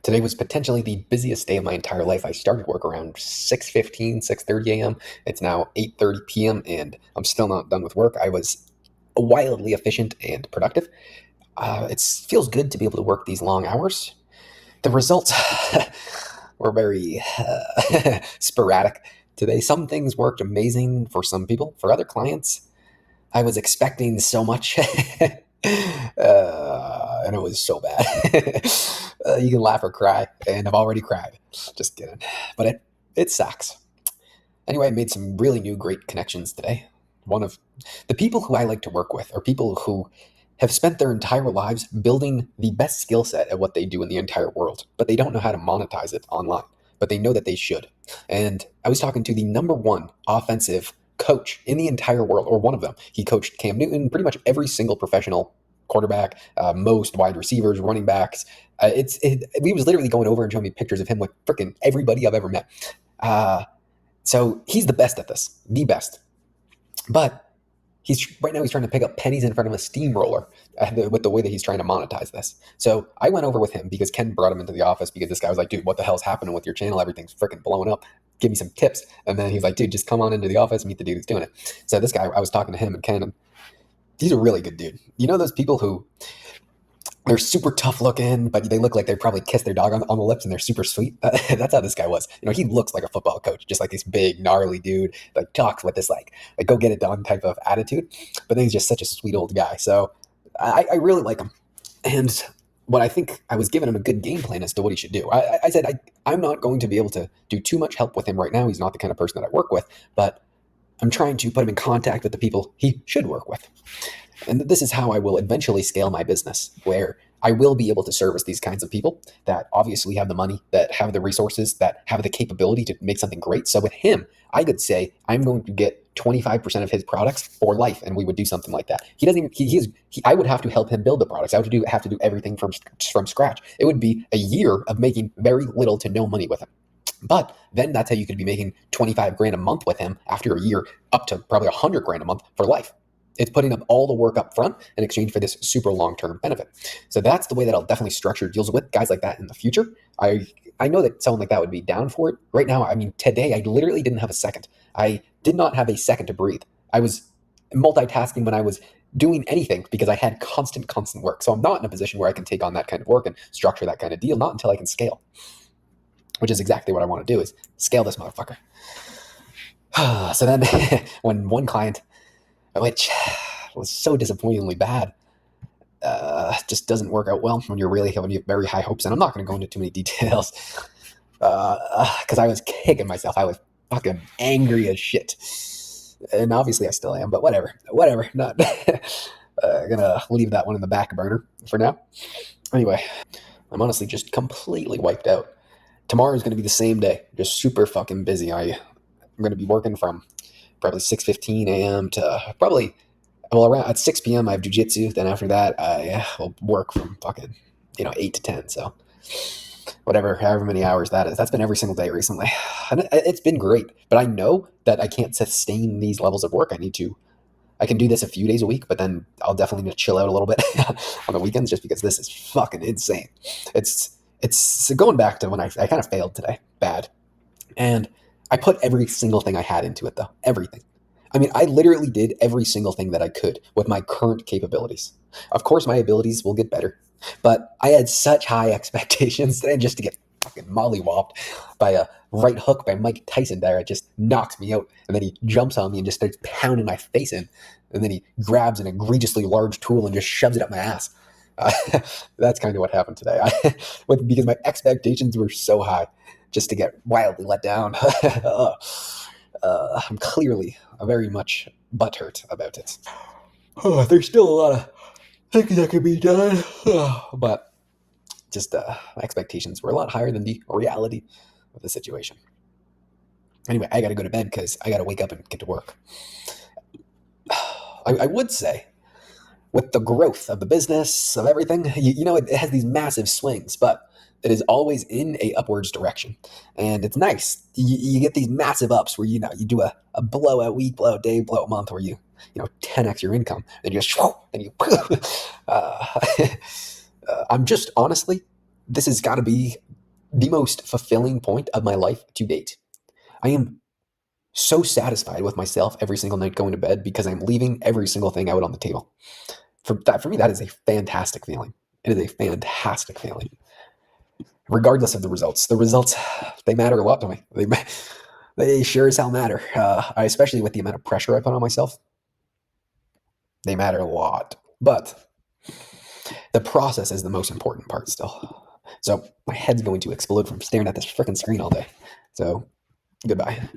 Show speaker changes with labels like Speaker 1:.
Speaker 1: Today was potentially the busiest day of my entire life. I started work around 6:15, 6:30 a.m. It's now 8:30 p.m. and I'm still not done with work. I was wildly efficient and productive. It feels good to be able to work these long hours. The results were very sporadic today. Some things worked amazing for some people. For other clients, I was expecting so much, and it was so bad. You can laugh or cry, and I've already cried. Just kidding, but it sucks. Anyway, I made some really new great connections today. One of the people who I like to work with are people who have spent their entire lives building the best skill set at what they do in the entire world, but they don't know how to monetize it online, but they know that they should. And I was talking to the number one offensive coach in the entire world, or one of them. He coached Cam Newton, pretty much every single professional quarterback, most wide receivers, running backs. We was literally going over and showing me pictures of him with freaking everybody I've ever met. So he's the best at this, the best. But right now he's trying to pick up pennies in front of a steamroller with the way that he's trying to monetize this. So I went over with him because Ken brought him into the office because this guy was like, dude, what the hell's happening with your channel? Everything's freaking blowing up. Give me some tips. And then he's like, dude, just come on into the office, meet the dude who's doing it. So this guy, I was talking to him and Ken, and he's a really good dude. You know those people who they're super tough looking, but they look like they probably kissed their dog on the lips and they're super sweet. That's how this guy was. He looks like a football coach, just like this big, gnarly dude, like talks with this like go get it done type of attitude. But then he's just such a sweet old guy. So I really like him. And what I think I was giving him a good game plan as to what he should do. I said, I'm not going to be able to do too much help with him right now. He's not the kind of person that I work with, but I'm trying to put him in contact with the people he should work with. And this is how I will eventually scale my business, where I will be able to service these kinds of people that obviously have the money, that have the resources, that have the capability to make something great. So with him, I could say I'm going to get 25% of his products for life, and we would do something like that. He doesn't. I would have to help him build the products. I would have to do everything from scratch. It would be a year of making very little to no money with him. But then that's how you could be making 25 grand a month with him after a year, up to probably 100 grand a month for life. It's putting up all the work up front in exchange for this super long-term benefit. So that's the way that I'll definitely structure deals with guys like that in the future. I know that someone like that would be down for it. Right now, I mean, today I literally didn't have a second. I did not have a second to breathe. I was multitasking when I was doing anything because I had constant work. So I'm not in a position where I can take on that kind of work and structure that kind of deal, not until I can scale, which is exactly what I want to do, is scale this motherfucker. So then when one client, which was so disappointingly bad, just doesn't work out well when you have very high hopes. And I'm not going to go into too many details because I was kicking myself. I was fucking angry as shit. And obviously I still am, but whatever. Not gonna leave that one in the back burner for now. Anyway, I'm honestly just completely wiped out. Tomorrow is going to be the same day, just super fucking busy. I'm going to be working from probably 6:15 a.m. to probably, well, around at 6 p.m. I have jujitsu. Then after that, I will work from fucking 8 to 10. So whatever, however many hours that is. That's been every single day recently, and it's been great. But I know that I can't sustain these levels of work. I can do this a few days a week, but then I'll definitely need to chill out a little bit on the weekends, just because this is fucking insane. It's going back to when I kind of failed today, bad, and I put every single thing I had into it, though. Everything. I mean, I literally did every single thing that I could with my current capabilities. Of course, my abilities will get better, but I had such high expectations that just to get fucking mollywopped by a right hook by Mike Tyson there, it just knocks me out. And then he jumps on me and just starts pounding my face in. And then he grabs an egregiously large tool and just shoves it up my ass. That's kind of what happened today. Because my expectations were so high, just to get wildly let down. I'm clearly very much butthurt about it. There's still a lot of things that could be done, but just my expectations were a lot higher than the reality of the situation. Anyway, I got to go to bed because I got to wake up and get to work. I would say, with the growth of the business, of everything, it has these massive swings, but it is always in a upwards direction. And it's nice. You get these massive ups where, you do a blowout week, blowout day, blowout month where you 10x your income. And you just, and you, I'm just honestly this has got to be the most fulfilling point of my life to date. I am so satisfied with myself every single night going to bed because I'm leaving every single thing out on the table. For me, that is a fantastic feeling. It is a fantastic feeling, regardless of the results. The results, they matter a lot to me. They sure as hell matter. Especially with the amount of pressure I put on myself. They matter a lot. But the process is the most important part still. So my head's going to explode from staring at this freaking screen all day. So goodbye.